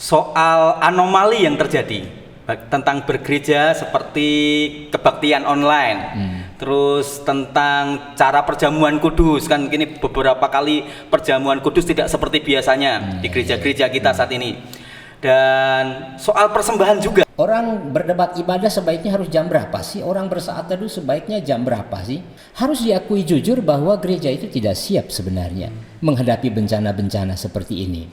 soal anomali yang terjadi tentang bergereja seperti kebaktian online. Terus tentang cara perjamuan kudus, kan ini beberapa kali perjamuan kudus tidak seperti biasanya di gereja-gereja kita saat ini. Dan soal persembahan juga. Orang berdebat ibadah sebaiknya harus jam berapa sih? Orang bersaat teduh sebaiknya jam berapa sih? Harus diakui jujur bahwa gereja itu tidak siap sebenarnya menghadapi bencana-bencana seperti ini.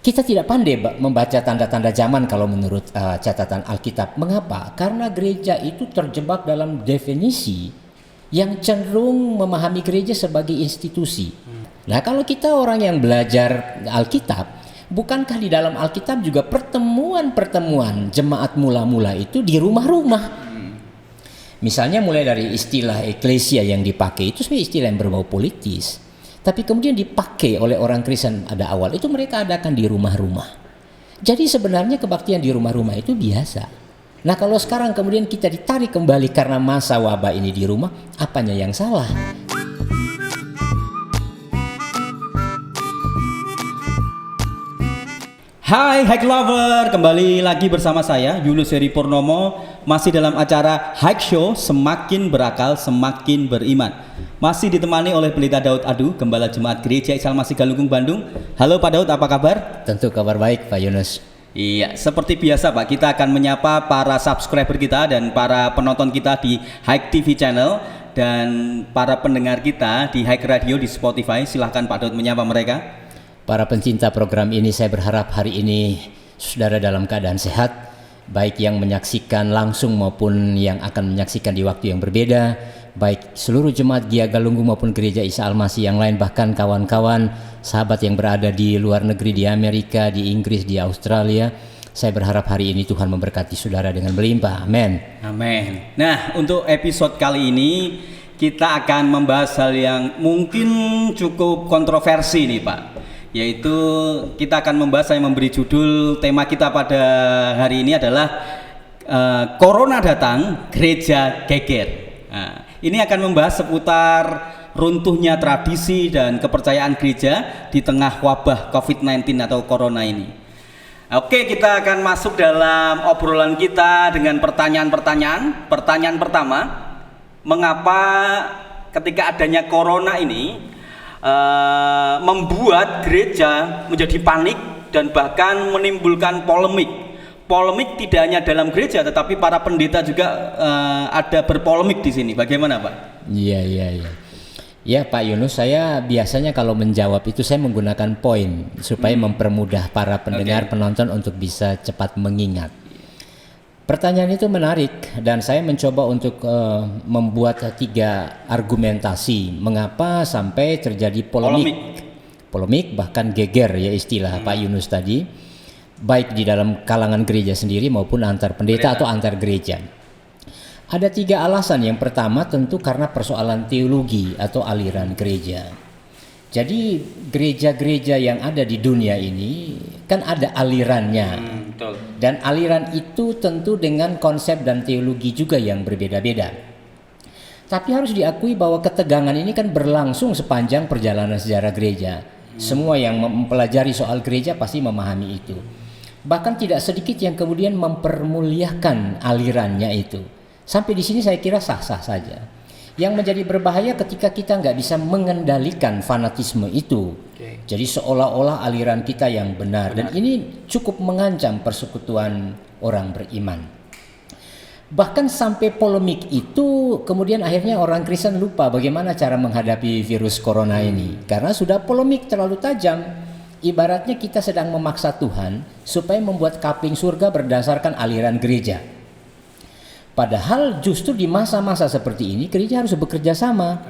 Kita tidak pandai membaca tanda-tanda zaman kalau menurut catatan Alkitab. Mengapa? Karena gereja itu terjebak dalam definisi yang cenderung memahami gereja sebagai institusi. Nah, kalau kita orang yang belajar Alkitab, bukankah di dalam Alkitab juga pertemuan-pertemuan jemaat mula-mula itu di rumah-rumah? Misalnya mulai dari istilah eklesia yang dipakai itu sebenarnya istilah yang berbau politis. Tapi kemudian dipakai oleh orang Kristen pada awal itu mereka adakan di rumah-rumah. Jadi sebenarnya kebaktian di rumah-rumah itu biasa. Nah, kalau sekarang kemudian kita ditarik kembali karena masa wabah ini di rumah, apanya yang salah? Hai Hike Lover, kembali lagi bersama saya Yunus Heri Purnomo, masih dalam acara Hike Show, semakin berakal semakin beriman. Masih ditemani oleh Pelita Daud Adu, Gembala Jemaat Gereja Isa Al-Masih Galunggung Bandung. Halo Pak Daud, apa kabar? Tentu kabar baik Pak Yunus. Iya, seperti biasa Pak, kita akan menyapa para subscriber kita dan para penonton kita di Hike TV channel dan para pendengar kita di Hike Radio di Spotify. Silahkan Pak Daud menyapa mereka. Para pencinta program ini, saya berharap hari ini saudara dalam keadaan sehat, baik yang menyaksikan langsung maupun yang akan menyaksikan di waktu yang berbeda, baik seluruh jemaat GIA Galunggung maupun gereja Isa Al-Masih yang lain, bahkan kawan-kawan sahabat yang berada di luar negeri, di Amerika, di Inggris, di Australia. Saya berharap hari ini Tuhan memberkati saudara dengan berlimpah. Amin. Amin. Nah, untuk episode kali ini kita akan membahas hal yang mungkin cukup kontroversi nih Pak. Yaitu kita akan membahas, saya memberi judul tema kita pada hari ini adalah Corona datang, gereja geger. Nah, ini akan membahas seputar runtuhnya tradisi dan kepercayaan gereja di tengah wabah COVID-19 atau Corona ini. Oke, kita akan masuk dalam obrolan kita dengan pertanyaan-pertanyaan. Pertanyaan pertama, mengapa ketika adanya Corona ini membuat gereja menjadi panik dan bahkan menimbulkan polemik. Polemik tidak hanya dalam gereja, tetapi para pendeta juga ada berpolemik di sini. Bagaimana Pak? Iya. Ya Pak Yunus, saya biasanya kalau menjawab itu saya menggunakan poin supaya mempermudah para pendengar, penonton untuk bisa cepat mengingat. Pertanyaan itu menarik dan saya mencoba untuk membuat 3 argumentasi mengapa sampai terjadi polemik bahkan geger ya istilah Pak Yunus tadi, baik di dalam kalangan gereja sendiri maupun antar pendeta atau antar gereja. Ada 3 alasan. Yang pertama tentu karena persoalan teologi atau aliran gereja. Jadi gereja-gereja yang ada di dunia ini kan ada alirannya. Betul. Dan aliran itu tentu dengan konsep dan teologi juga yang berbeda-beda. Tapi harus diakui bahwa ketegangan ini kan berlangsung sepanjang perjalanan sejarah gereja. Semua yang mempelajari soal gereja pasti memahami itu. Bahkan tidak sedikit yang kemudian mempermuliakan alirannya itu. Sampai di sini saya kira sah-sah saja. Yang menjadi berbahaya ketika kita nggak bisa mengendalikan fanatisme itu. Jadi seolah-olah aliran kita yang benar. Dan ini cukup mengancam persekutuan orang beriman. Bahkan sampai polemik itu kemudian akhirnya orang Kristen lupa bagaimana cara menghadapi virus corona ini. Karena sudah polemik terlalu tajam. Ibaratnya kita sedang memaksa Tuhan supaya membuat kapling surga berdasarkan aliran gereja. Padahal justru di masa-masa seperti ini gereja harus bekerja sama,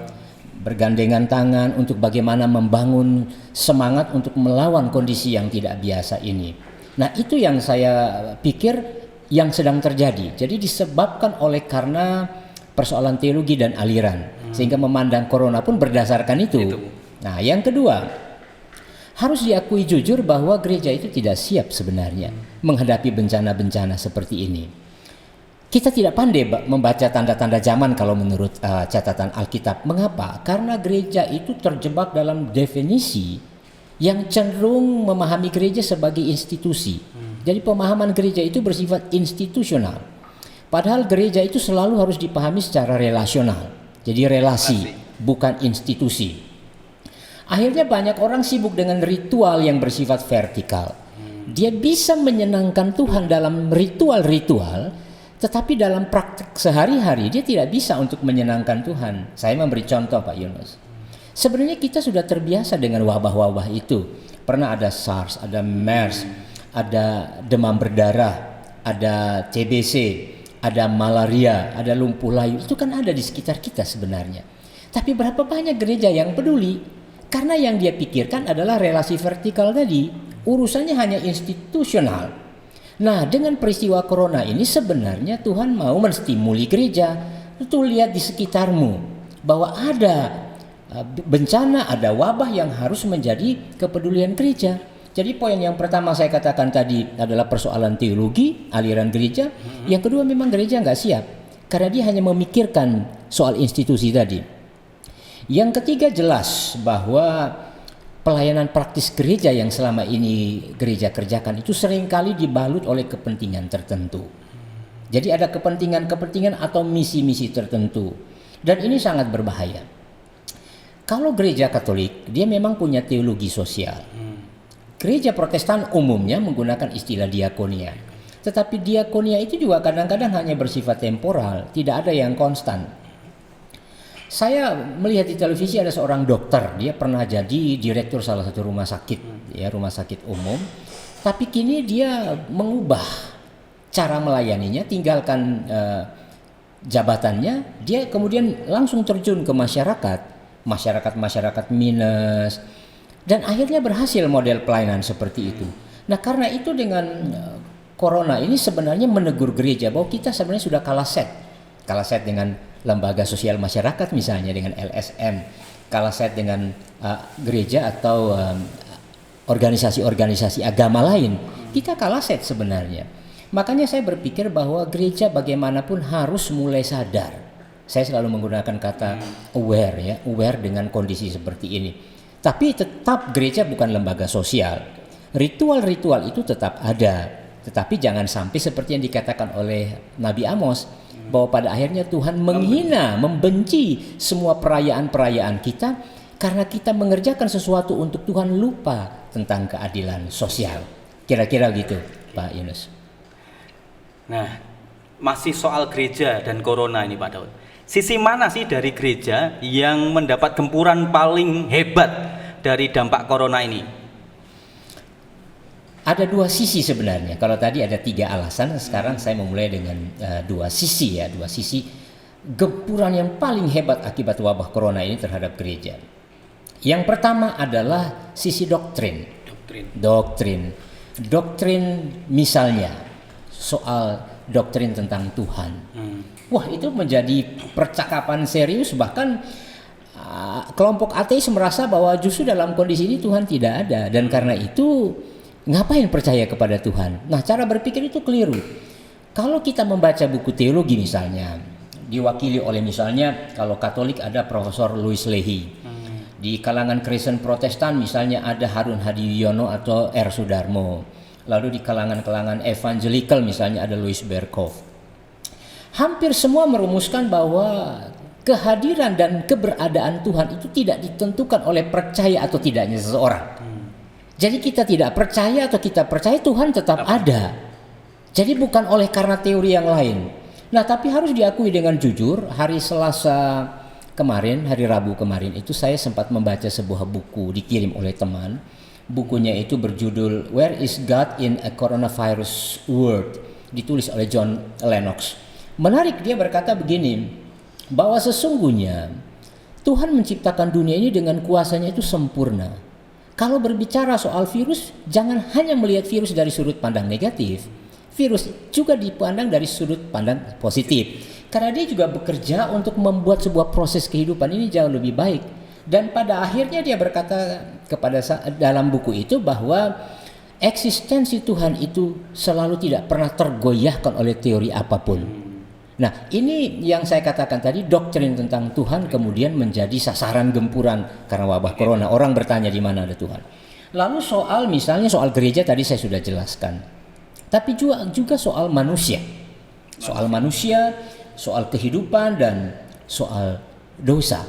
bergandengan tangan untuk bagaimana membangun semangat untuk melawan kondisi yang tidak biasa ini. Nah, itu yang saya pikir yang sedang terjadi. Jadi disebabkan oleh karena persoalan teologi dan aliran, sehingga memandang corona pun berdasarkan itu. Nah, yang kedua, harus diakui jujur bahwa gereja itu tidak siap sebenarnya menghadapi bencana-bencana seperti ini. Kita tidak pandai membaca tanda-tanda zaman kalau menurut catatan Alkitab. Mengapa? Karena gereja itu terjebak dalam definisi yang cenderung memahami gereja sebagai institusi. Jadi pemahaman gereja itu bersifat institusional. Padahal gereja itu selalu harus dipahami secara relasional. Jadi relasi, bukan institusi. Akhirnya banyak orang sibuk dengan ritual yang bersifat vertikal. Dia bisa menyenangkan Tuhan dalam ritual-ritual, tetapi dalam praktek sehari-hari dia tidak bisa untuk menyenangkan Tuhan. Saya memberi contoh Pak Yunus. Sebenarnya kita sudah terbiasa dengan wabah-wabah itu. Pernah ada SARS, ada MERS, ada demam berdarah, ada TBC, ada malaria, ada lumpuh layu. Itu kan ada di sekitar kita sebenarnya. Tapi berapa banyak gereja yang peduli? Karena yang dia pikirkan adalah relasi vertikal tadi. Urusannya hanya institusional. Nah, dengan peristiwa corona ini sebenarnya Tuhan mau menstimuli gereja. Itu lihat di sekitarmu bahwa ada bencana, ada wabah yang harus menjadi kepedulian gereja. Jadi poin yang pertama saya katakan tadi adalah persoalan teologi, aliran gereja. Yang kedua memang gereja nggak siap karena dia hanya memikirkan soal institusi tadi. Yang ketiga jelas bahwa pelayanan praktis gereja yang selama ini gereja kerjakan itu seringkali dibalut oleh kepentingan tertentu. Jadi ada kepentingan-kepentingan atau misi-misi tertentu. Dan ini sangat berbahaya. Kalau gereja Katolik, dia memang punya teologi sosial. Gereja Protestan umumnya menggunakan istilah diakonia. Tetapi diakonia itu juga kadang-kadang hanya bersifat temporal, tidak ada yang konstan. Saya melihat di televisi ada seorang dokter, dia pernah jadi direktur salah satu rumah sakit, ya rumah sakit umum. Tapi kini dia mengubah cara melayaninya, tinggalkan jabatannya, dia kemudian langsung terjun ke masyarakat minus, dan akhirnya berhasil model pelayanan seperti itu. Nah karena itu dengan corona ini sebenarnya menegur gereja bahwa kita sebenarnya sudah kalah set dengan lembaga sosial masyarakat misalnya dengan LSM, kalah set dengan gereja atau organisasi-organisasi agama lain. Kita kalah set sebenarnya. Makanya saya berpikir bahwa gereja bagaimanapun harus mulai sadar. Saya selalu menggunakan kata aware, ya, aware dengan kondisi seperti ini. Tapi tetap gereja bukan lembaga sosial. Ritual-ritual itu tetap ada, tetapi jangan sampai seperti yang dikatakan oleh Nabi Amos, bahwa pada akhirnya Tuhan menghina, membenci semua perayaan-perayaan kita karena kita mengerjakan sesuatu untuk Tuhan, lupa tentang keadilan sosial. Kira-kira gitu, Pak Yunus. Nah, masih soal gereja dan corona ini Pak Daud. Sisi mana sih dari gereja yang mendapat gempuran paling hebat dari dampak corona ini? Ada dua sisi sebenarnya. Kalau tadi ada 3 alasan, sekarang saya memulai dengan dua sisi ya, dua sisi gempuran yang paling hebat akibat wabah corona ini terhadap gereja. Yang pertama adalah sisi doktrin. Doktrin misalnya soal doktrin tentang Tuhan. Wah, itu menjadi percakapan serius, bahkan kelompok ateis merasa bahwa justru dalam kondisi ini Tuhan tidak ada, dan karena itu ngapain percaya kepada Tuhan? Nah, cara berpikir itu keliru. Kalau kita membaca buku teologi misalnya, diwakili oleh misalnya kalau Katolik ada Profesor Louis Leahy. Di kalangan Kristen Protestan misalnya ada Harun Hadiyuyono atau R. Sudarmo. Lalu di kalangan Evangelical misalnya ada Louis Berkhof. Hampir semua merumuskan bahwa kehadiran dan keberadaan Tuhan itu tidak ditentukan oleh percaya atau tidaknya seseorang. Jadi kita tidak percaya atau kita percaya, Tuhan tetap ada. Jadi bukan oleh karena teori yang lain. Nah, tapi harus diakui dengan jujur, hari Selasa kemarin, hari Rabu kemarin itu saya sempat membaca sebuah buku dikirim oleh teman. Bukunya itu berjudul Where is God in a Coronavirus World? Ditulis oleh John Lennox. Menarik, dia berkata begini, bahwa sesungguhnya Tuhan menciptakan dunia ini dengan kuasanya itu sempurna. Kalau berbicara soal virus, jangan hanya melihat virus dari sudut pandang negatif. Virus juga dipandang dari sudut pandang positif. Karena dia juga bekerja untuk membuat sebuah proses kehidupan ini jauh lebih baik. Dan pada akhirnya dia berkata dalam buku itu bahwa eksistensi Tuhan itu selalu tidak pernah tergoyahkan oleh teori apapun. Nah, ini yang saya katakan tadi, doktrin tentang Tuhan kemudian menjadi sasaran gempuran karena wabah corona. Orang bertanya di mana ada Tuhan. Lalu misalnya soal gereja tadi saya sudah jelaskan. Tapi juga soal manusia. Soal manusia, soal kehidupan dan soal dosa.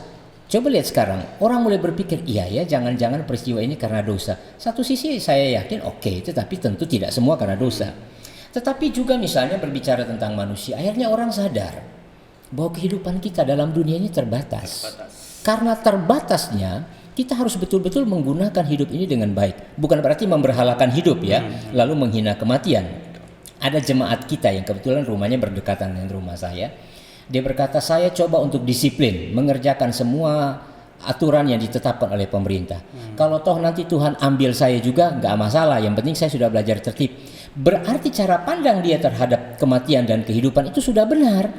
Coba lihat sekarang, orang mulai berpikir, iya ya, jangan-jangan peristiwa ini karena dosa. Satu sisi saya yakin oke, tetapi tentu tidak semua karena dosa. Tetapi juga misalnya berbicara tentang manusia, akhirnya orang sadar bahwa kehidupan kita dalam dunia ini terbatas. Karena terbatasnya, kita harus betul-betul menggunakan hidup ini dengan baik. Bukan berarti memberhalakan hidup ya, lalu menghina kematian. Ada jemaat kita yang kebetulan rumahnya berdekatan dengan rumah saya. Dia berkata, saya coba untuk disiplin, mengerjakan semua aturan yang ditetapkan oleh pemerintah. Kalau toh nanti Tuhan ambil saya juga, nggak masalah. Yang penting saya sudah belajar tertib. Berarti cara pandang dia terhadap kematian dan kehidupan itu sudah benar.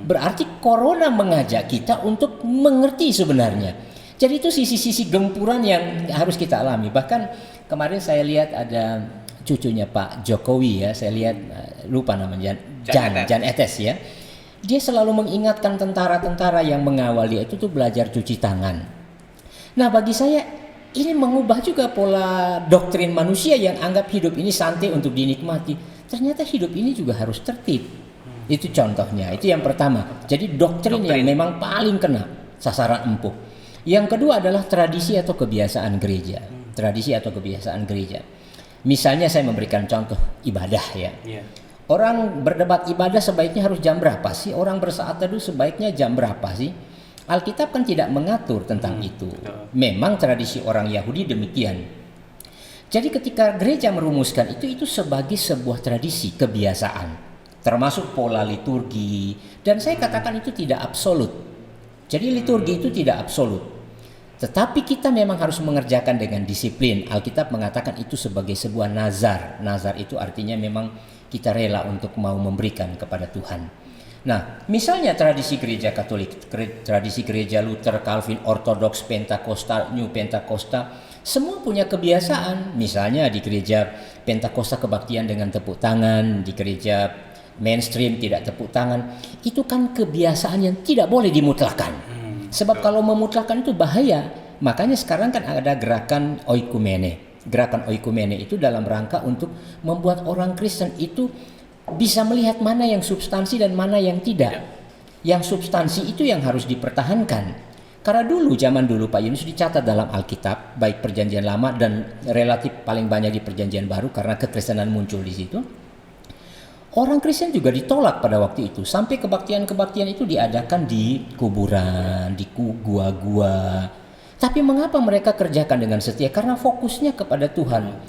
Berarti corona mengajak kita untuk mengerti sebenarnya. Jadi itu sisi-sisi gempuran yang harus kita alami. Bahkan kemarin saya lihat ada cucunya Pak Jokowi ya, saya lihat lupa namanya Jan Etes ya. Dia selalu mengingatkan tentara-tentara yang mengawal dia itu tuh belajar cuci tangan. Nah bagi saya ini mengubah juga pola doktrin manusia yang anggap hidup ini santai untuk dinikmati. Ternyata hidup ini juga harus tertib. Itu contohnya, itu yang pertama. Jadi doktrin yang memang paling kena sasaran empuk. Yang kedua adalah tradisi atau kebiasaan gereja. Tradisi atau kebiasaan gereja. Misalnya saya memberikan contoh ibadah ya. Orang berdebat ibadah sebaiknya harus jam berapa sih? Orang bersaat teduh sebaiknya jam berapa sih? Alkitab kan tidak mengatur tentang itu. Memang tradisi orang Yahudi demikian. Jadi ketika gereja merumuskan itu sebagai sebuah tradisi, kebiasaan. Termasuk pola liturgi. Dan saya katakan itu tidak absolut. Jadi liturgi itu tidak absolut. Tetapi kita memang harus mengerjakan dengan disiplin. Alkitab mengatakan itu sebagai sebuah nazar. Nazar itu artinya memang kita rela untuk mau memberikan kepada Tuhan. Nah, misalnya tradisi gereja Katolik, tradisi gereja Luther, Calvin, Ortodoks, Pentakosta, New Pentakosta, semua punya kebiasaan. Misalnya di gereja Pentakosta kebaktian dengan tepuk tangan, di gereja mainstream tidak tepuk tangan. Itu kan kebiasaan yang tidak boleh dimutlakan. Sebab kalau memutlakan itu bahaya. Makanya sekarang kan ada gerakan oikumene. Gerakan oikumene itu dalam rangka untuk membuat orang Kristen itu bisa melihat mana yang substansi dan mana yang tidak. Yang substansi itu yang harus dipertahankan. Karena zaman dulu Pak Yunus dicatat dalam Alkitab, baik perjanjian lama dan relatif paling banyak di perjanjian baru karena kekristenan muncul di situ. Orang Kristen juga ditolak pada waktu itu. Sampai kebaktian-kebaktian itu diadakan di kuburan, di gua-gua. Tapi mengapa mereka kerjakan dengan setia? Karena fokusnya kepada Tuhan.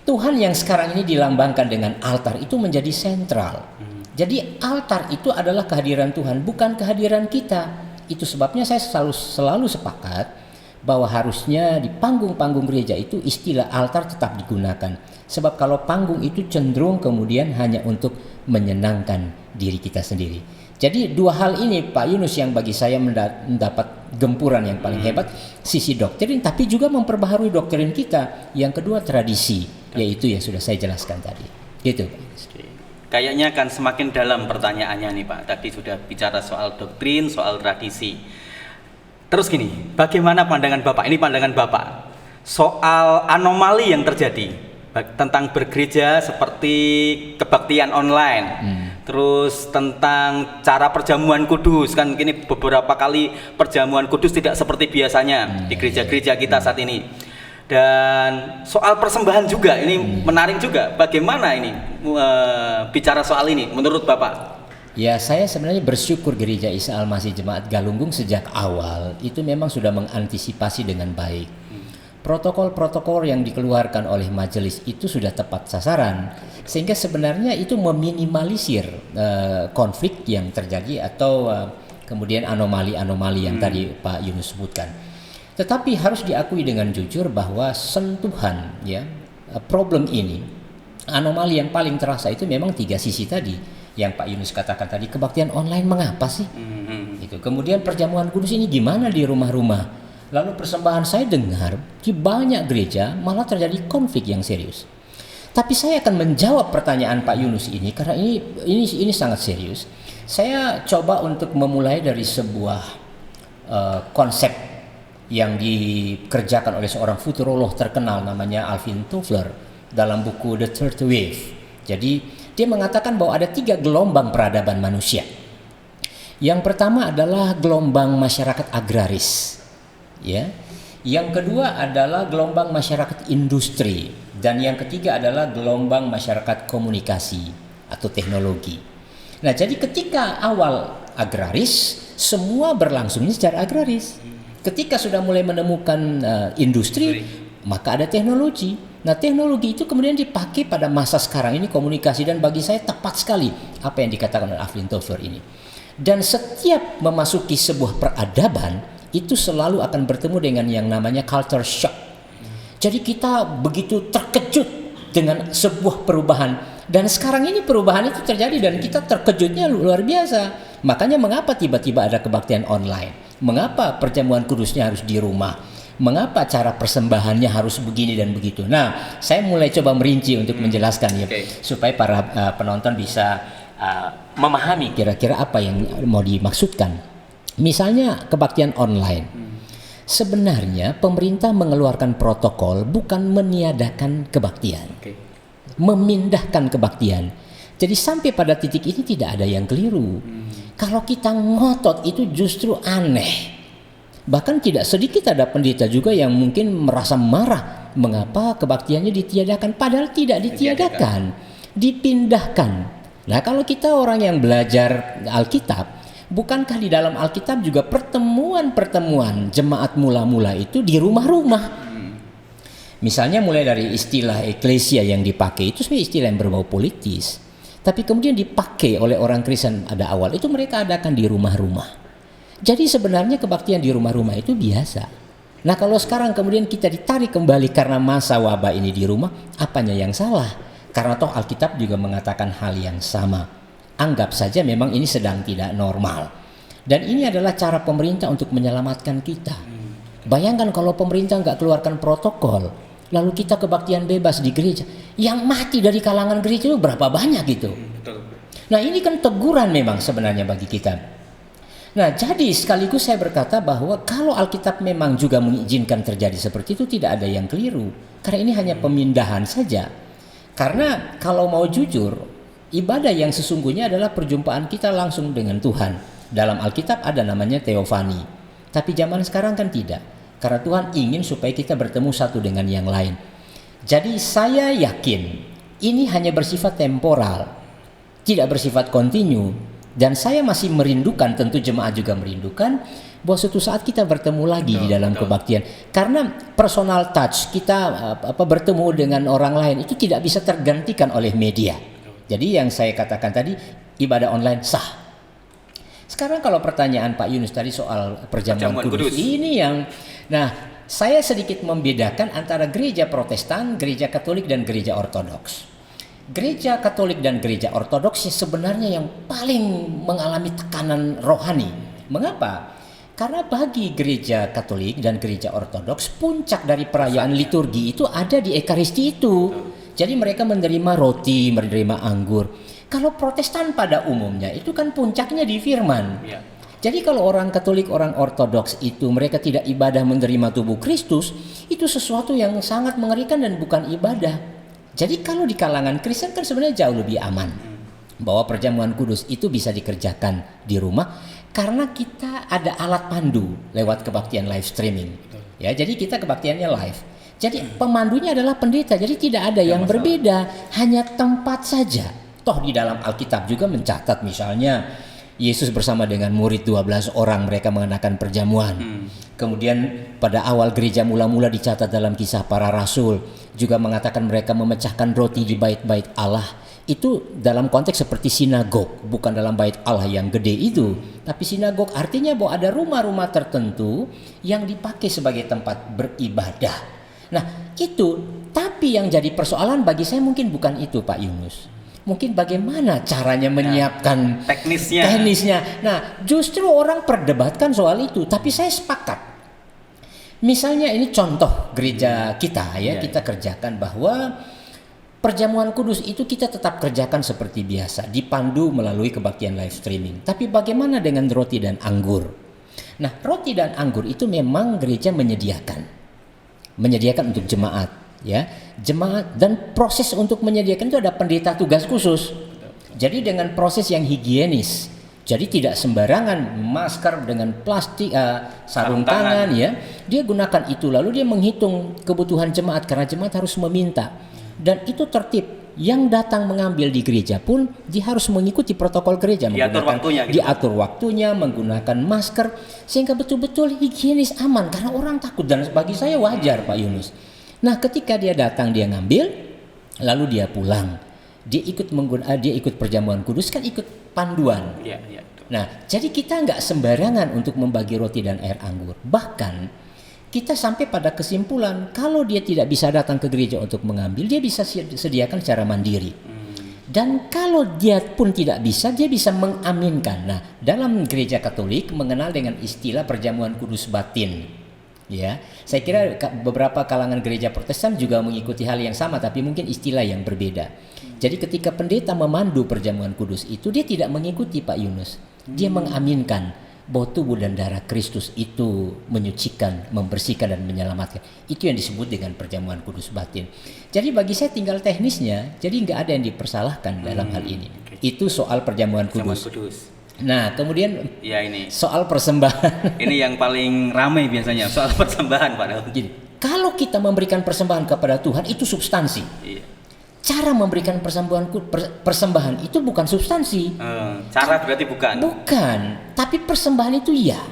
Tuhan yang sekarang ini dilambangkan dengan altar itu menjadi sentral. Jadi altar itu adalah kehadiran Tuhan, bukan kehadiran kita. Itu sebabnya saya selalu sepakat bahwa harusnya di panggung-panggung gereja itu istilah altar tetap digunakan. Sebab kalau panggung itu cenderung kemudian hanya untuk menyenangkan diri kita sendiri. Jadi dua hal ini Pak Yunus yang bagi saya mendapat gempuran yang paling hebat. Sisi doktrin tapi juga memperbaharui doktrin kita. Yang kedua tradisi, yaitu yang sudah saya jelaskan tadi. Gitu Pak Yunus. Kayaknya akan semakin dalam pertanyaannya nih Pak. Tadi sudah bicara soal doktrin, soal tradisi. Terus gini, bagaimana pandangan Bapak? Ini pandangan Bapak soal anomali yang terjadi tentang bergereja seperti kebaktian online, terus tentang cara perjamuan kudus kan kini beberapa kali perjamuan kudus tidak seperti biasanya di gereja-gereja kita saat ini. Dan soal persembahan juga ini menarik juga. Bagaimana ini bicara soal ini menurut Bapak? Ya, saya sebenarnya bersyukur Gereja Isa Al-Masih Jemaat Galunggung sejak awal itu memang sudah mengantisipasi dengan baik. Protokol-protokol yang dikeluarkan oleh majelis itu sudah tepat sasaran, sehingga sebenarnya itu meminimalisir konflik yang terjadi atau kemudian anomali-anomali yang tadi Pak Yunus sebutkan. Tetapi harus diakui dengan jujur bahwa sentuhan ya problem ini, anomali yang paling terasa itu memang tiga sisi tadi. Yang Pak Yunus katakan tadi, kebaktian online mengapa sih? Itu. Kemudian perjamuan kudus ini gimana di rumah-rumah? Lalu persembahan, saya dengar di banyak gereja malah terjadi konflik yang serius. Tapi saya akan menjawab pertanyaan Pak Yunus ini karena ini sangat serius. Saya coba untuk memulai dari sebuah konsep yang dikerjakan oleh seorang futurolog terkenal namanya Alvin Toffler dalam buku The Third Wave. Jadi dia mengatakan bahwa ada 3 gelombang peradaban manusia. Yang pertama adalah gelombang masyarakat agraris, ya. Yang kedua adalah gelombang masyarakat industri, dan yang ketiga adalah gelombang masyarakat komunikasi atau teknologi. Nah, jadi ketika awal agraris, semua berlangsungnya secara agraris. Ketika sudah mulai menemukan industri, maka ada teknologi. Nah, teknologi itu kemudian dipakai pada masa sekarang ini komunikasi, dan bagi saya tepat sekali apa yang dikatakan oleh Alvin Toffler ini. Dan setiap memasuki sebuah peradaban itu selalu akan bertemu dengan yang namanya culture shock. Jadi kita begitu terkejut dengan sebuah perubahan, dan sekarang ini perubahan itu terjadi dan kita terkejutnya luar biasa. Makanya mengapa tiba-tiba ada kebaktian online? Mengapa perjamuan kudusnya harus di rumah? Mengapa cara persembahannya harus begini dan begitu? Nah, saya mulai coba merinci untuk menjelaskan ya, supaya para penonton bisa memahami kira-kira apa yang mau dimaksudkan. Misalnya kebaktian online. Sebenarnya pemerintah mengeluarkan protokol bukan meniadakan kebaktian, memindahkan kebaktian. Jadi sampai pada titik ini tidak ada yang keliru. Kalau kita ngotot itu justru aneh. Bahkan tidak sedikit ada pendeta juga yang mungkin merasa marah mengapa kebaktiannya ditiadakan, padahal tidak ditiadakan, dipindahkan. Nah, kalau kita orang yang belajar Alkitab, bukankah di dalam Alkitab juga pertemuan-pertemuan jemaat mula-mula itu di rumah-rumah? Misalnya mulai dari istilah eklesia yang dipakai itu sebenarnya istilah yang berbau politis, tapi kemudian dipakai oleh orang Kristen pada awal itu mereka adakan di rumah-rumah. Jadi sebenarnya kebaktian di rumah-rumah itu biasa. Nah, kalau sekarang kemudian kita ditarik kembali karena masa wabah ini di rumah, apanya yang salah? Karena toh Alkitab juga mengatakan hal yang sama. Anggap saja memang ini sedang tidak normal. Dan ini adalah cara pemerintah untuk menyelamatkan kita. Bayangkan kalau pemerintah nggak keluarkan protokol, lalu kita kebaktian bebas di gereja. Yang mati dari kalangan gereja itu berapa banyak gitu. Nah, ini kan teguran memang sebenarnya bagi kita. Nah, jadi sekaligus saya berkata bahwa kalau Alkitab memang juga mengizinkan terjadi seperti itu, tidak ada yang keliru. Karena ini hanya pemindahan saja. Karena kalau mau jujur, ibadah yang sesungguhnya adalah perjumpaan kita langsung dengan Tuhan. Dalam Alkitab ada namanya teofani. Tapi zaman sekarang kan tidak. Karena Tuhan ingin supaya kita bertemu satu dengan yang lain. Jadi saya yakin ini hanya bersifat temporal, tidak bersifat kontinu. Dan saya masih merindukan, tentu jemaat juga merindukan, bahwa suatu saat kita bertemu lagi di dalam kebaktian. Karena personal touch, kita bertemu dengan orang lain itu tidak bisa tergantikan oleh media. Jadi yang saya katakan tadi, ibadah online sah. Sekarang kalau pertanyaan Pak Yunus tadi soal perjamuan kudus, ini yang, nah saya sedikit membedakan antara gereja Protestan, gereja Katolik, dan gereja Ortodoks. Gereja Katolik dan gereja Ortodoks sebenarnya yang paling mengalami tekanan rohani. Mengapa? Karena bagi gereja Katolik dan gereja Ortodoks, puncak dari perayaan liturgi itu ada di Ekaristi itu. Jadi mereka menerima roti, menerima anggur. Kalau Protestan pada umumnya itu kan puncaknya di firman. Jadi kalau orang Katolik, orang Ortodoks itu mereka tidak ibadah menerima tubuh Kristus, itu sesuatu yang sangat mengerikan dan bukan ibadah. Jadi kalau di kalangan Kristen kan sebenarnya jauh lebih aman bahwa perjamuan kudus itu bisa dikerjakan di rumah karena kita ada alat pandu lewat kebaktian live streaming. Ya, jadi kita kebaktiannya live. Jadi pemandunya adalah pendeta. Jadi tidak ada yang berbeda, hanya tempat saja. Toh di dalam Alkitab juga mencatat misalnya Yesus bersama dengan murid 12 orang mereka mengadakan perjamuan. Kemudian pada awal gereja mula-mula dicatat dalam Kisah Para Rasul juga mengatakan mereka memecahkan roti di bait-bait Allah. Itu dalam konteks seperti sinagog, bukan dalam bait Allah yang gede itu. Tapi sinagog artinya bahwa ada rumah-rumah tertentu yang dipakai sebagai tempat beribadah. Nah itu, tapi yang jadi persoalan bagi saya mungkin bukan itu Pak Yunus. Mungkin bagaimana caranya menyiapkan teknisnya. Nah, justru orang perdebatkan soal itu, tapi saya sepakat. Misalnya ini contoh gereja kita ya, kita kerjakan bahwa perjamuan kudus itu kita tetap kerjakan seperti biasa, dipandu melalui kebaktian live streaming. Tapi bagaimana dengan roti dan anggur? Nah, roti dan anggur itu memang gereja menyediakan untuk jemaat, ya. Jemaat, dan proses untuk menyediakan itu ada pendeta tugas khusus. Jadi dengan proses yang higienis. Jadi tidak sembarangan masker dengan plastik, sarung tangan, ya. Dia gunakan itu, lalu dia menghitung kebutuhan jemaat karena jemaat harus meminta. Dan itu tertib. Yang datang mengambil di gereja pun dia harus mengikuti protokol gereja, diatur waktunya, menggunakan masker, sehingga betul-betul higienis, aman, karena orang takut. Dan bagi saya wajar, Pak Yunus. Nah, ketika dia datang, dia ngambil, lalu dia pulang, dia ikut perjamuan kudus, kan ikut panduan. Nah, jadi kita nggak sembarangan untuk membagi roti dan air anggur. Bahkan kita sampai pada kesimpulan kalau dia tidak bisa datang ke gereja untuk mengambil, dia bisa sediakan secara mandiri. Dan kalau dia pun tidak bisa, dia bisa mengaminkan. Nah, dalam gereja Katolik mengenal dengan istilah perjamuan kudus batin. Ya, saya kira beberapa kalangan gereja Protestan juga mengikuti hal yang sama, tapi mungkin istilah yang berbeda. Jadi ketika pendeta memandu perjamuan kudus itu, dia tidak mengikuti, Pak Yunus. Dia mengaminkan bahwa tubuh dan darah Kristus itu menyucikan, membersihkan, dan menyelamatkan. Itu yang disebut dengan perjamuan kudus batin. Jadi bagi saya tinggal teknisnya, jadi nggak ada yang dipersalahkan dalam hal ini. Itu soal perjamuan kudus. Nah, kemudian ini soal persembahan. Ini yang paling ramai biasanya, soal persembahan, Pak Daud. Jadi, kalau kita memberikan persembahan kepada Tuhan, itu substansi. Cara memberikan persembahan itu bukan substansi. Cara berarti bukan. Bukan, tapi persembahan itu ya.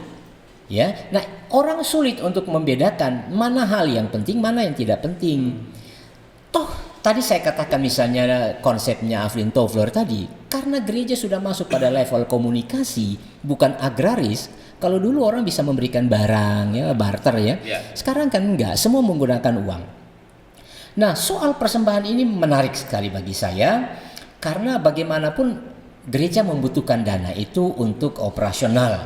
Nah, orang sulit untuk membedakan mana hal yang penting, mana yang tidak penting. Toh, tadi saya katakan misalnya konsepnya Avril Toffler tadi, karena gereja sudah masuk pada level komunikasi, bukan agraris. Kalau dulu orang bisa memberikan barang, ya, barter, ya. Sekarang kan enggak, semua menggunakan uang. Nah, soal persembahan ini menarik sekali bagi saya, karena bagaimanapun gereja membutuhkan dana itu untuk operasional.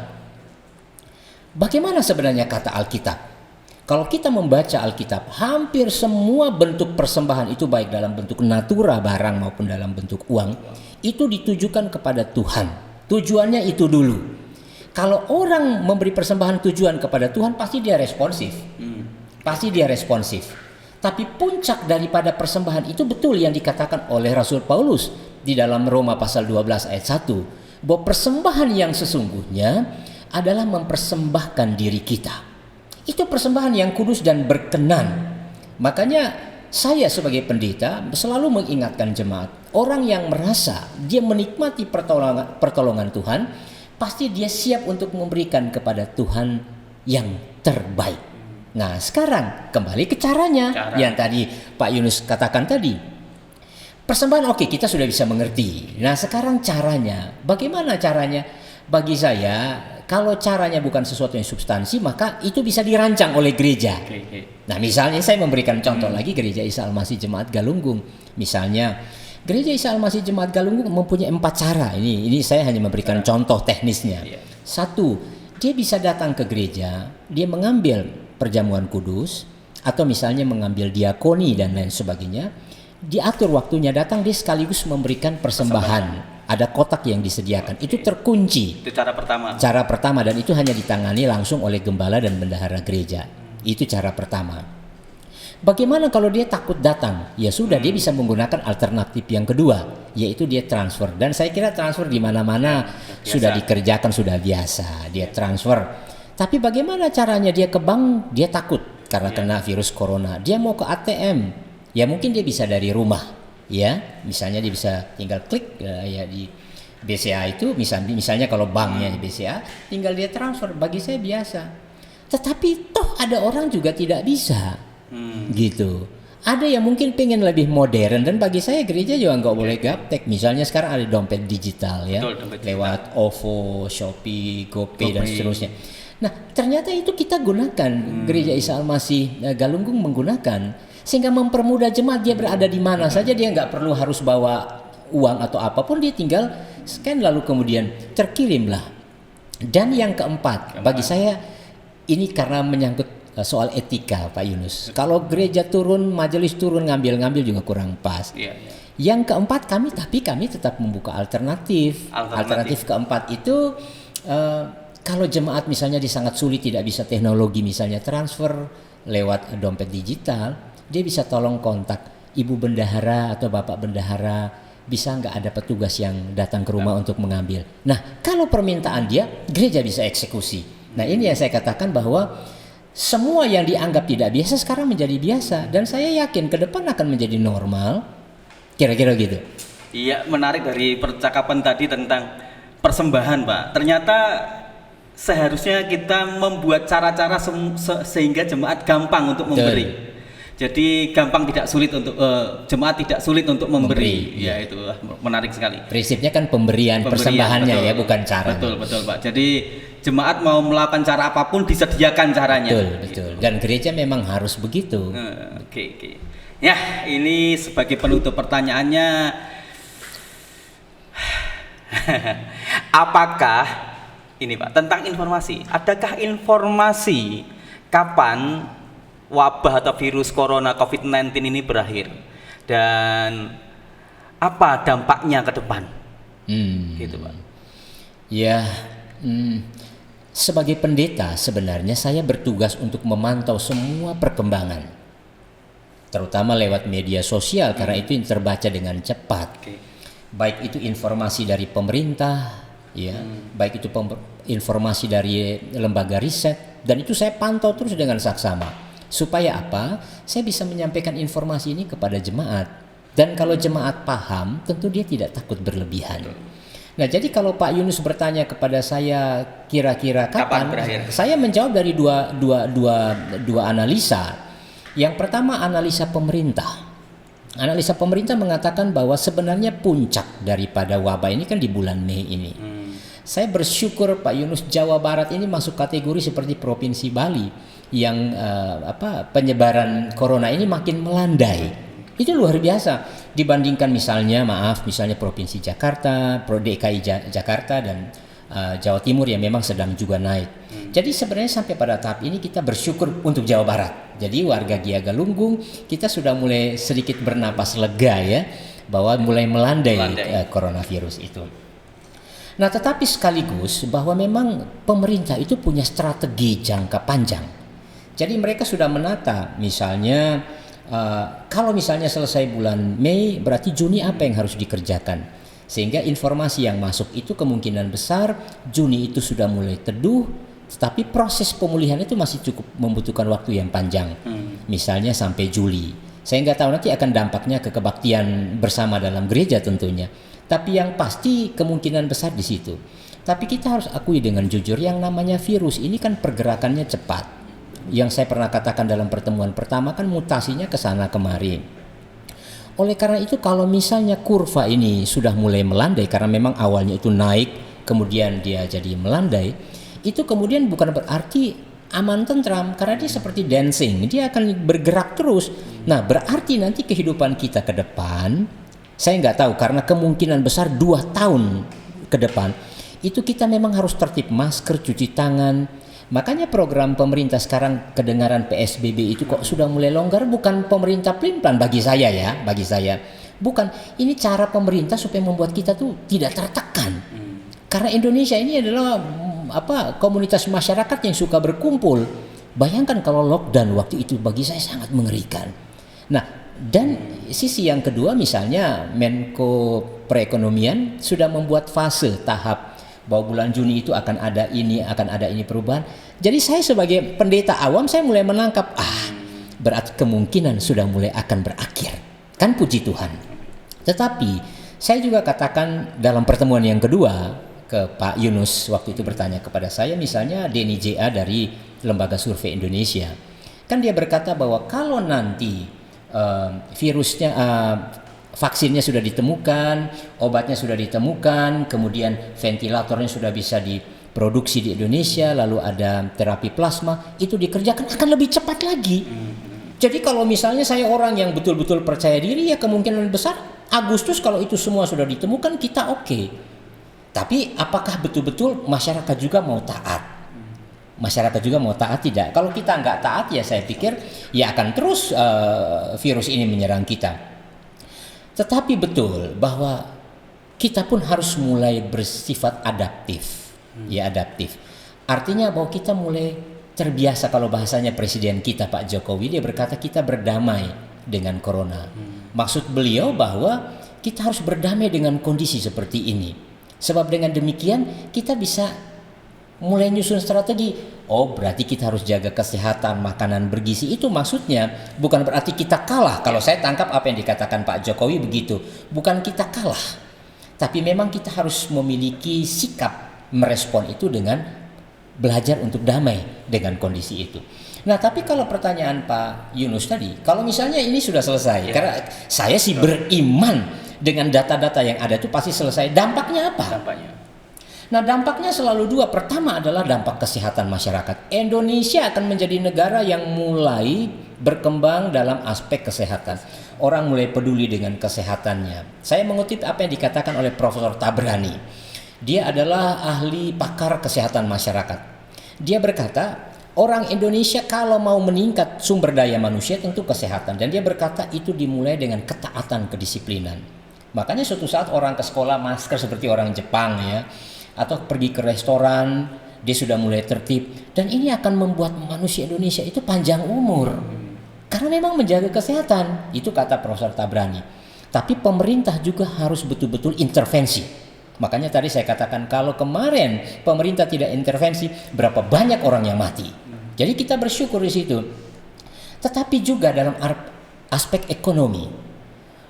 Bagaimana sebenarnya kata Alkitab? Kalau kita membaca Alkitab, hampir semua bentuk persembahan itu, baik dalam bentuk natura barang maupun dalam bentuk uang, itu ditujukan kepada Tuhan. Tujuannya itu dulu. Kalau orang memberi persembahan tujuan kepada Tuhan, pasti dia responsif. Tapi puncak daripada persembahan itu betul yang dikatakan oleh Rasul Paulus di dalam Roma pasal 12 ayat 1, bahwa persembahan yang sesungguhnya adalah mempersembahkan diri kita. Itu persembahan yang kudus dan berkenan. Makanya saya sebagai pendeta selalu mengingatkan jemaat, orang yang merasa dia menikmati pertolongan Tuhan, pasti dia siap untuk memberikan kepada Tuhan yang terbaik. Nah, sekarang kembali ke caranya. Yang tadi Pak Yunus katakan tadi. Persembahan oke, kita sudah bisa mengerti. Nah, sekarang caranya. Bagaimana caranya? Bagi saya, kalau caranya bukan sesuatu yang substansi, maka itu bisa dirancang oleh gereja. Nah, misalnya saya memberikan contoh lagi, Gereja Isa Al-Masih Jemaat Galunggung. Misalnya, Gereja Isa Al-Masih Jemaat Galunggung mempunyai 4 cara. Ini saya hanya memberikan contoh teknisnya. 1, dia bisa datang ke gereja, dia mengambil perjamuan kudus, atau misalnya mengambil diakoni dan lain sebagainya. Diatur waktunya datang, dia sekaligus memberikan persembahan. Ada kotak yang disediakan. Itu terkunci. Itu cara pertama. Cara pertama, dan itu hanya ditangani langsung oleh gembala dan bendahara gereja. Itu cara pertama. Bagaimana kalau dia takut datang? Ya sudah, dia bisa menggunakan alternatif yang kedua, yaitu dia transfer. Dan saya kira transfer di mana-mana sudah dikerjakan, sudah biasa. Dia transfer. Tapi bagaimana caranya? Dia ke bank, dia takut karena kena virus corona. Dia mau ke ATM, ya mungkin dia bisa dari rumah, ya. Misalnya dia bisa tinggal klik ya di BCA itu, misalnya kalau banknya di BCA, tinggal dia transfer. Bagi saya biasa. Tetapi toh ada orang juga tidak bisa, gitu. Ada yang mungkin pengen lebih modern, dan bagi saya gereja juga nggak boleh gaptek. Misalnya sekarang ada dompet digital, ya, lewat OVO, Shopee, GoPay dan seterusnya. Nah, ternyata itu kita gunakan, Gereja Isa Al-Masih Galunggung menggunakan, sehingga mempermudah jemaat. Dia berada di mana saja, dia nggak perlu harus bawa uang atau apapun, dia tinggal scan lalu kemudian terkirimlah. Dan yang keempat, bagi saya ini karena menyangkut soal etika, Pak Yunus. Kalau gereja turun, majelis turun, ngambil juga kurang pas. Yang keempat, kami tetap membuka alternatif. Alternatif keempat itu kalau jemaat misalnya dia sangat sulit tidak bisa teknologi misalnya transfer lewat dompet digital, dia bisa tolong kontak ibu bendahara atau bapak bendahara, bisa nggak ada petugas yang datang ke rumah untuk mengambil. Nah kalau permintaan dia, gereja bisa eksekusi. Nah ini yang saya katakan bahwa semua yang dianggap tidak biasa sekarang menjadi biasa, dan saya yakin ke depan akan menjadi normal, kira-kira gitu. Iya, menarik dari percakapan tadi tentang persembahan, Pak. Ternyata seharusnya kita membuat cara-cara sehingga jemaat gampang untuk memberi. Betul. Jadi gampang tidak sulit untuk jemaat tidak sulit untuk memberi. Ya itu menarik sekali. Prinsipnya kan pemberian persembahannya, betul. ya, bukan cara. Betul Pak. Jadi jemaat mau melakukan cara apapun disediakan caranya. Betul. Dan gereja memang harus begitu. Oke. Ya, ini sebagai penutup pertanyaannya, apakah ini Pak tentang informasi? Adakah informasi kapan wabah atau virus corona COVID-19 ini berakhir dan apa dampaknya ke depan? Gitu Pak. Ya, sebagai pendeta sebenarnya saya bertugas untuk memantau semua perkembangan, terutama lewat media sosial karena itu yang terbaca dengan cepat. Baik itu informasi dari pemerintah, ya, baik itu informasi dari lembaga riset, dan itu saya pantau terus dengan saksama. Supaya apa? Saya bisa menyampaikan informasi ini kepada jemaat. Dan kalau jemaat paham, tentu dia tidak takut berlebihan. Nah, jadi kalau Pak Yunus bertanya kepada saya kira-kira kapan berakhir? Saya menjawab dari dua analisa. Yang pertama analisa pemerintah. Analisa pemerintah mengatakan bahwa sebenarnya puncak daripada wabah ini kan di bulan Mei ini. Saya bersyukur Pak Yunus, Jawa Barat ini masuk kategori seperti Provinsi Bali yang penyebaran corona ini makin melandai. Itu luar biasa dibandingkan misalnya Provinsi Jakarta, DKI Jakarta dan Jawa Timur yang memang sedang juga naik. Jadi sebenarnya sampai pada tahap ini kita bersyukur untuk Jawa Barat. Jadi warga Giagalunggung kita sudah mulai sedikit bernapas lega ya, bahwa mulai melandai. Coronavirus itu. Nah, tetapi sekaligus bahwa memang pemerintah itu punya strategi jangka panjang. Jadi mereka sudah menata misalnya kalau misalnya selesai bulan Mei berarti Juni apa yang harus dikerjakan. Sehingga informasi yang masuk itu kemungkinan besar Juni itu sudah mulai teduh, tetapi proses pemulihan itu masih cukup membutuhkan waktu yang panjang. Misalnya sampai Juli. Saya nggak tahu nanti akan dampaknya ke kebaktian bersama dalam gereja tentunya. Tapi yang pasti kemungkinan besar di situ. Tapi kita harus akui dengan jujur yang namanya virus ini kan pergerakannya cepat. Yang saya pernah katakan dalam pertemuan pertama kan mutasinya ke sana kemari. Oleh karena itu kalau misalnya kurva ini sudah mulai melandai karena memang awalnya itu naik kemudian dia jadi melandai, itu kemudian bukan berarti aman tentram karena dia seperti dancing, dia akan bergerak terus. Nah berarti nanti kehidupan kita ke depan, saya nggak tahu karena kemungkinan besar 2 tahun ke depan itu kita memang harus tertib masker, cuci tangan. Makanya program pemerintah sekarang kedengaran PSBB itu kok sudah mulai longgar, bukan pemerintah pelin-pelan bagi saya ya, bukan, ini cara pemerintah supaya membuat kita tuh tidak tertekan. Karena Indonesia ini adalah komunitas masyarakat yang suka berkumpul. Bayangkan kalau lockdown waktu itu bagi saya sangat mengerikan. Nah, dan sisi yang kedua misalnya Menko Perekonomian sudah membuat fase tahap bahwa bulan Juni itu akan ada ini perubahan. Jadi saya sebagai pendeta awam saya mulai menangkap berarti kemungkinan sudah mulai akan berakhir. Kan puji Tuhan. Tetapi saya juga katakan dalam pertemuan yang kedua ke Pak Yunus waktu itu bertanya kepada saya misalnya Denny JA dari Lembaga Survei Indonesia. Kan dia berkata bahwa kalau nanti vaksinnya sudah ditemukan, obatnya sudah ditemukan, kemudian ventilatornya sudah bisa diproduksi di Indonesia, lalu ada terapi plasma, itu dikerjakan akan lebih cepat lagi. Jadi kalau misalnya saya orang yang betul-betul percaya diri, ya kemungkinan besar Agustus kalau itu semua sudah ditemukan kita oke. Tapi apakah betul-betul masyarakat juga mau taat? Masyarakat juga mau taat tidak? Kalau kita nggak taat ya saya pikir ya akan terus virus ini menyerang kita. Tetapi betul bahwa kita pun harus mulai bersifat adaptif. Ya adaptif. Artinya bahwa kita mulai terbiasa, kalau bahasanya presiden kita Pak Jokowi, dia berkata kita berdamai dengan corona. Maksud beliau bahwa kita harus berdamai dengan kondisi seperti ini. Sebab dengan demikian kita bisa mulai nyusun strategi. Oh, berarti kita harus jaga kesehatan, makanan bergizi. Itu maksudnya bukan berarti kita kalah. Kalau saya tangkap apa yang dikatakan Pak Jokowi begitu. Bukan kita kalah. Tapi memang kita harus memiliki sikap merespon itu dengan belajar untuk damai dengan kondisi itu. Nah, tapi kalau pertanyaan Pak Yunus tadi, kalau misalnya ini sudah selesai, karena saya sih beriman dengan data-data yang ada itu pasti selesai. Dampaknya apa? Nah, dampaknya selalu dua. Pertama adalah dampak kesehatan masyarakat. Indonesia akan menjadi negara yang mulai berkembang dalam aspek kesehatan. Orang mulai peduli dengan kesehatannya. Saya mengutip apa yang dikatakan oleh Profesor Tabrani. Dia adalah ahli pakar kesehatan masyarakat. Dia berkata, orang Indonesia kalau mau meningkat sumber daya manusia tentu kesehatan. Dan dia berkata itu dimulai dengan ketaatan kedisiplinan. Makanya suatu saat orang ke sekolah masker seperti orang Jepang ya. Atau pergi ke restoran, dia sudah mulai tertib. Dan ini akan membuat manusia Indonesia itu panjang umur. Karena memang menjaga kesehatan. Itu kata Profesor Tabrani. Tapi pemerintah juga harus betul-betul intervensi. Makanya tadi saya katakan kalau kemarin pemerintah tidak intervensi, berapa banyak orang yang mati. Jadi kita bersyukur di situ. Tetapi juga dalam aspek ekonomi.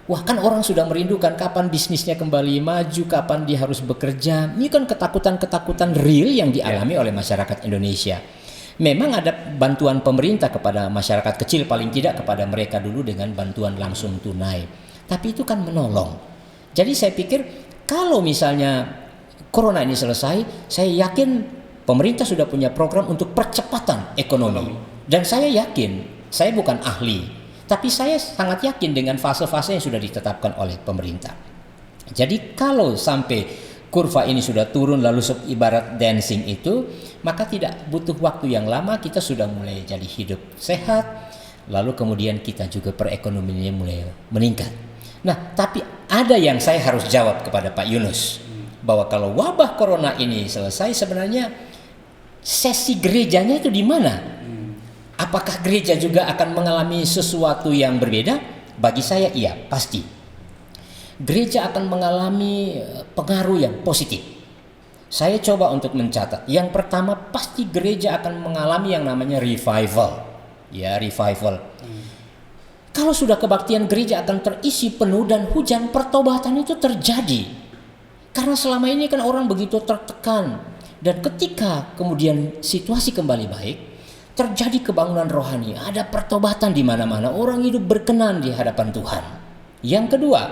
Wah, kan orang sudah merindukan kapan bisnisnya kembali maju, kapan dia harus bekerja. Ini kan ketakutan-ketakutan real yang dialami oleh masyarakat Indonesia. Memang ada bantuan pemerintah kepada masyarakat kecil, paling tidak kepada mereka dulu dengan bantuan langsung tunai. Tapi itu kan menolong. Jadi saya pikir kalau misalnya corona ini selesai, saya yakin pemerintah sudah punya program untuk percepatan ekonomi. Dan saya yakin, saya bukan ahli, tapi saya sangat yakin dengan fase-fase yang sudah ditetapkan oleh pemerintah. Jadi kalau sampai kurva ini sudah turun lalu ibarat dancing itu, maka tidak butuh waktu yang lama kita sudah mulai jadi hidup sehat, lalu kemudian kita juga perekonomiannya mulai meningkat. Nah, tapi ada yang saya harus jawab kepada Pak Yunus, bahwa kalau wabah corona ini selesai, sebenarnya sesi gerejanya itu di mana? Apakah gereja juga akan mengalami sesuatu yang berbeda? Bagi saya iya, pasti. Gereja akan mengalami pengaruh yang positif. Saya coba untuk mencatat. Yang pertama, pasti gereja akan mengalami yang namanya revival. Ya, revival. Kalau sudah kebaktian, gereja akan terisi penuh dan hujan pertobatan itu terjadi. Karena selama ini kan orang begitu tertekan. Dan ketika kemudian situasi kembali baik, terjadi kebangunan rohani, ada pertobatan di mana-mana, orang hidup berkenan di hadapan Tuhan. Yang kedua,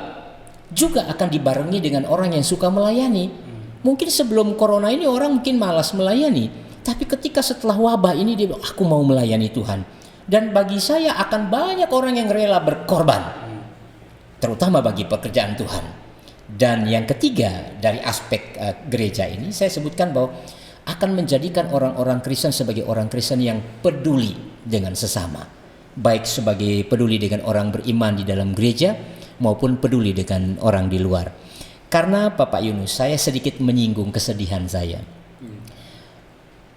juga akan dibarengi dengan orang yang suka melayani. Mungkin sebelum corona ini orang mungkin malas melayani, tapi ketika setelah wabah ini dia bilang, aku mau melayani Tuhan. Dan bagi saya akan banyak orang yang rela berkorban, terutama bagi pekerjaan Tuhan. Dan yang ketiga dari aspek gereja ini, saya sebutkan bahwa akan menjadikan orang-orang Kristen sebagai orang Kristen yang peduli dengan sesama, baik sebagai peduli dengan orang beriman di dalam gereja maupun peduli dengan orang di luar. Karena Bapak Yunus, saya sedikit menyinggung kesedihan saya.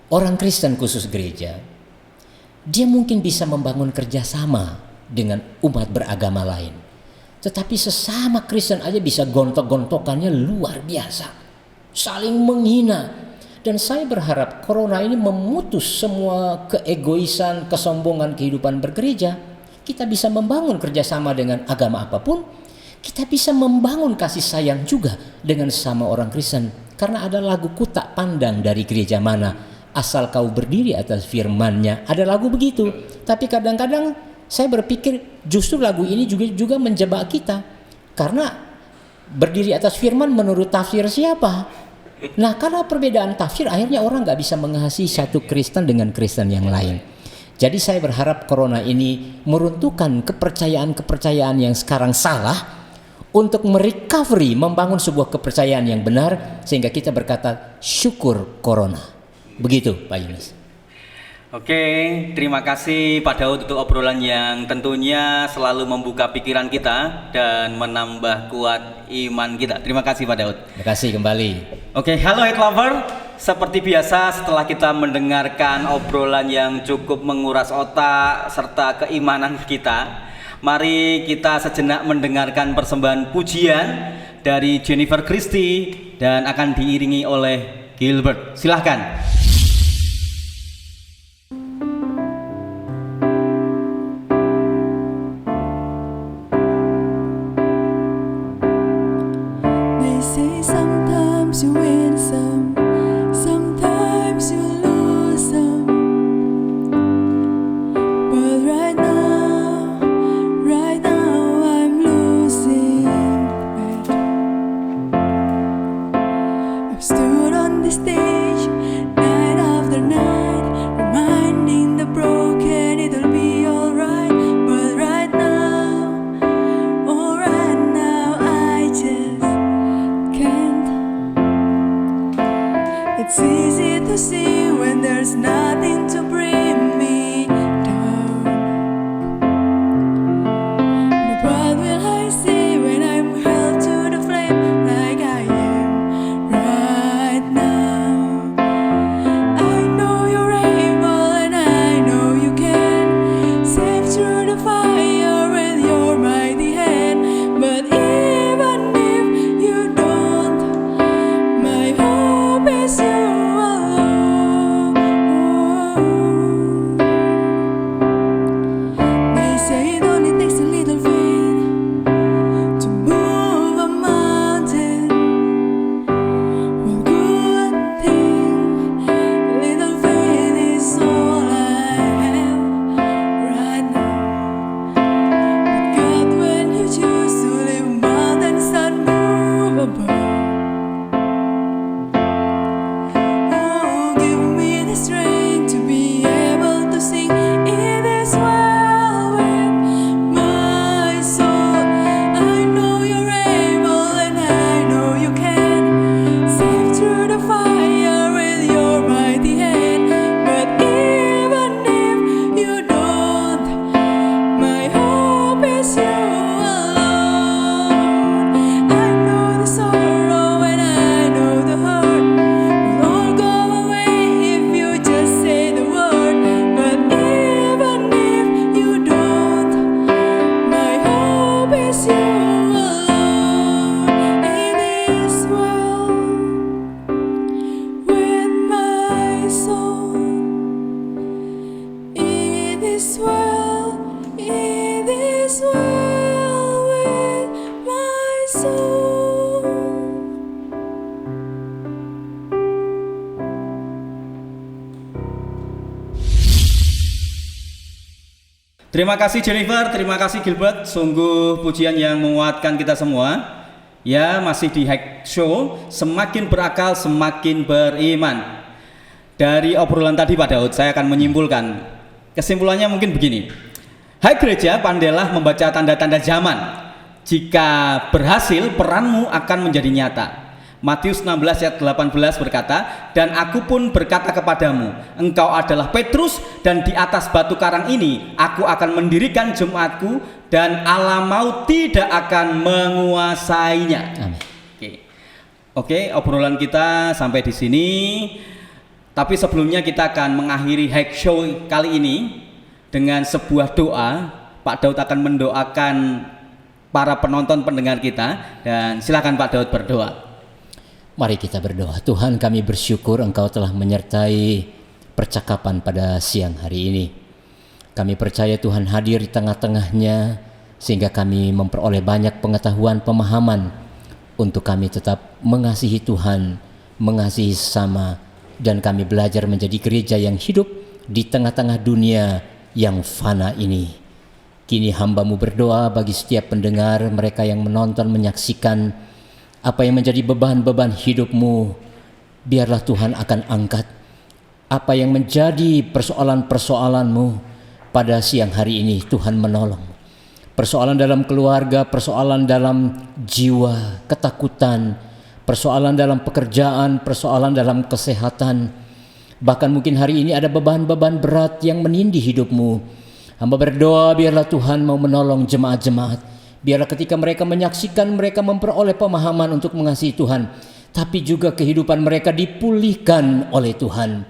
Orang Kristen khusus gereja, dia mungkin bisa membangun kerjasama dengan umat beragama lain. Tetapi sesama Kristen aja bisa gontok-gontokannya luar biasa. Saling menghina. Dan saya berharap corona ini memutus semua keegoisan, kesombongan kehidupan bergereja. Kita bisa membangun kerjasama dengan agama apapun. Kita bisa membangun kasih sayang juga dengan sesama orang Kristen. Karena ada lagu "Ku tak pandang dari gereja mana, asal kau berdiri atas firman-Nya." Ada lagu begitu. Tapi kadang-kadang saya berpikir justru lagu ini juga menjebak kita. Karena berdiri atas firman menurut tafsir siapa? Nah, karena perbedaan tafsir akhirnya orang gak bisa mengasihi satu Kristen dengan Kristen yang lain. Jadi saya berharap corona ini meruntuhkan kepercayaan-kepercayaan yang sekarang salah untuk merecovery, membangun sebuah kepercayaan yang benar sehingga kita berkata syukur corona. Begitu Pak Yunus. Oke, terima kasih Pak Daud untuk obrolan yang tentunya selalu membuka pikiran kita dan menambah kuat iman kita. Terima kasih Pak Daud. Terima kasih kembali. Oke, halo Head Lover. seperti biasa setelah kita mendengarkan obrolan yang cukup menguras otak serta keimanan kita, mari kita sejenak mendengarkan persembahan pujian dari Jennifer Christie dan akan diiringi oleh Gilbert. Silahkan. They say sometimes you win some, sometimes you lose some. But right now I'm losing it. I've stood on the stage night after night, reminding the broken it'll be alright. But right now, oh right now I just can't. It's easy to see when there's nothing to bring me down. But what will I say when I'm held to the flame like I am right now? I know you're able and I know you can save through the fire with your mighty hand. But even if you don't, my hope is you alone. They say it only takes a little faith to move a mountain. Well, good thing little faith is all I have right now. But God, when you choose to leave mountains unmovable, oh, give me the strength to be able to sing in this world with my soul. I know you're able and I know you can save through the fire with your mighty hand. But even if you don't, my hope is you alone. I know the sorrow and I know the hurt will all go away if you just say the word. But even if you don't, my hope is you alone. In this world with my soul, in this world with my soul. Terima kasih Jennifer, terima kasih Gilbert. Sungguh pujian yang menguatkan kita semua. Ya, masih di Hack Show, semakin berakal semakin beriman. Dari obrolan tadi Pak Daud, saya akan menyimpulkan. Kesimpulannya mungkin begini. Hai gereja, pandailah membaca tanda-tanda zaman. Jika berhasil, peranmu akan menjadi nyata. Matius 16 ayat 18 berkata, dan aku pun berkata kepadamu, engkau adalah Petrus, dan di atas batu karang ini aku akan mendirikan jemaatku, dan alam maut tidak akan menguasainya. Amin. Oke, obrolan kita sampai di sini. Tapi sebelumnya kita akan mengakhiri Hack Show kali ini dengan sebuah doa. Pak Daud akan mendoakan para penonton pendengar kita, dan silakan Pak Daud berdoa. Mari kita berdoa. Tuhan, kami bersyukur Engkau telah menyertai percakapan pada siang hari ini. Kami percaya Tuhan hadir di tengah-tengahnya sehingga kami memperoleh banyak pengetahuan, pemahaman untuk kami tetap mengasihi Tuhan, mengasihi sesama, dan kami belajar menjadi gereja yang hidup di tengah-tengah dunia yang fana ini. Kini hamba-Mu berdoa bagi setiap pendengar, mereka yang menonton, menyaksikan, apa yang menjadi beban-beban hidup-Mu, biarlah Tuhan akan angkat. Apa yang menjadi persoalan-persoalan-Mu pada siang hari ini, Tuhan menolong. Persoalan dalam keluarga, persoalan dalam jiwa, ketakutan, persoalan dalam pekerjaan, persoalan dalam kesehatan. Bahkan mungkin hari ini ada beban-beban berat yang menindih hidup-Mu. Hamba berdoa biarlah Tuhan mau menolong jemaat-jemaat. Biarlah ketika mereka menyaksikan, mereka memperoleh pemahaman untuk mengasihi Tuhan. tapi juga kehidupan mereka dipulihkan oleh Tuhan.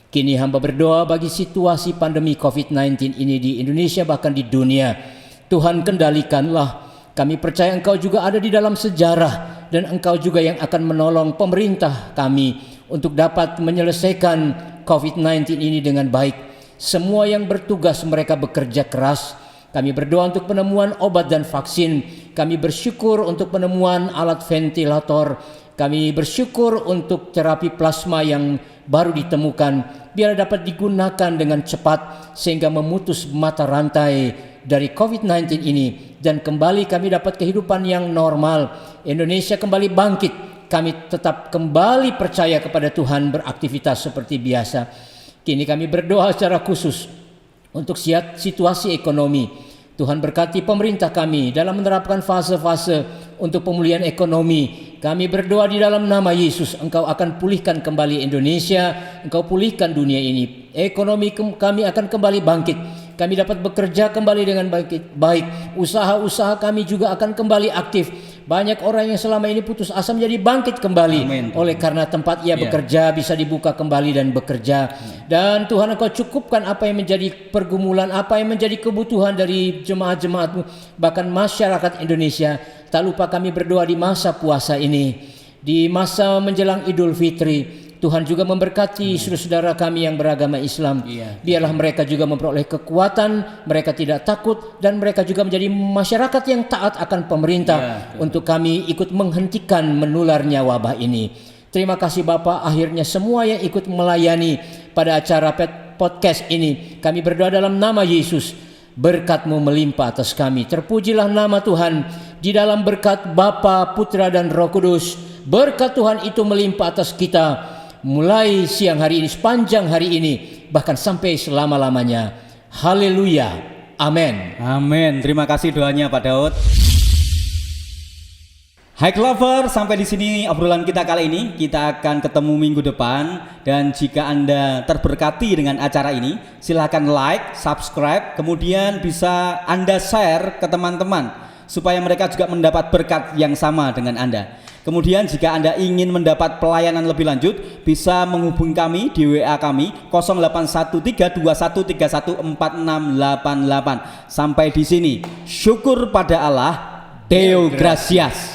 Kini hamba berdoa bagi situasi pandemi COVID-19 ini di Indonesia bahkan di dunia. Tuhan kendalikanlah. Kami percaya Engkau juga ada di dalam sejarah dan Engkau juga yang akan menolong pemerintah kami untuk dapat menyelesaikan COVID-19 ini dengan baik. Semua yang bertugas mereka bekerja keras. Kami berdoa untuk penemuan obat dan vaksin. Kami bersyukur untuk penemuan alat ventilator. Kami bersyukur untuk terapi plasma yang baru ditemukan. Biar dapat digunakan dengan cepat sehingga memutus mata rantai dari COVID-19 ini. Dan kembali kami dapat kehidupan yang normal. Indonesia kembali bangkit. Kami tetap kembali percaya kepada Tuhan, beraktivitas seperti biasa. Kini kami berdoa secara khusus untuk situasi ekonomi. Tuhan berkati pemerintah kami dalam menerapkan fase-fase untuk pemulihan ekonomi. Kami berdoa di dalam nama Yesus, Engkau akan pulihkan kembali Indonesia, Engkau pulihkan dunia ini. Ekonomi kami akan kembali bangkit. Kami dapat bekerja kembali dengan baik. Usaha-usaha kami juga akan kembali aktif. Banyak orang yang selama ini putus asa menjadi bangkit kembali. Amin. Oleh karena tempat ia bekerja bisa dibuka kembali dan bekerja. Dan Tuhan Engkau cukupkan apa yang menjadi pergumulan, apa yang menjadi kebutuhan dari jemaat-jemaat-Mu, bahkan masyarakat Indonesia. Tak lupa kami berdoa di masa puasa ini, di masa menjelang Idul Fitri. Tuhan juga memberkati saudara-saudara kami yang beragama Islam. Biarlah mereka juga memperoleh kekuatan, mereka tidak takut, dan mereka juga menjadi masyarakat yang taat akan pemerintah untuk kami ikut menghentikan menularnya wabah ini. Terima kasih Bapa, akhirnya semua yang ikut melayani pada acara podcast ini, kami berdoa dalam nama Yesus. Berkat-Mu melimpah atas kami. Terpujilah nama Tuhan di dalam berkat Bapa, Putra, dan Roh Kudus. Berkat Tuhan itu melimpah atas kita mulai siang hari ini, sepanjang hari ini, bahkan sampai selama-lamanya. Haleluya. Amin. Amin. Terima kasih doanya Pak Daud. Hai Clover, sampai di sini obrolan kita kali ini. Kita akan ketemu minggu depan. Dan jika Anda terberkati dengan acara ini, silakan like, subscribe, kemudian bisa Anda share ke teman-teman supaya mereka juga mendapat berkat yang sama dengan Anda. Kemudian jika Anda ingin mendapat pelayanan lebih lanjut, bisa menghubungi kami di WA kami 081321314688. Sampai di sini. Syukur pada Allah. Deo Gracias.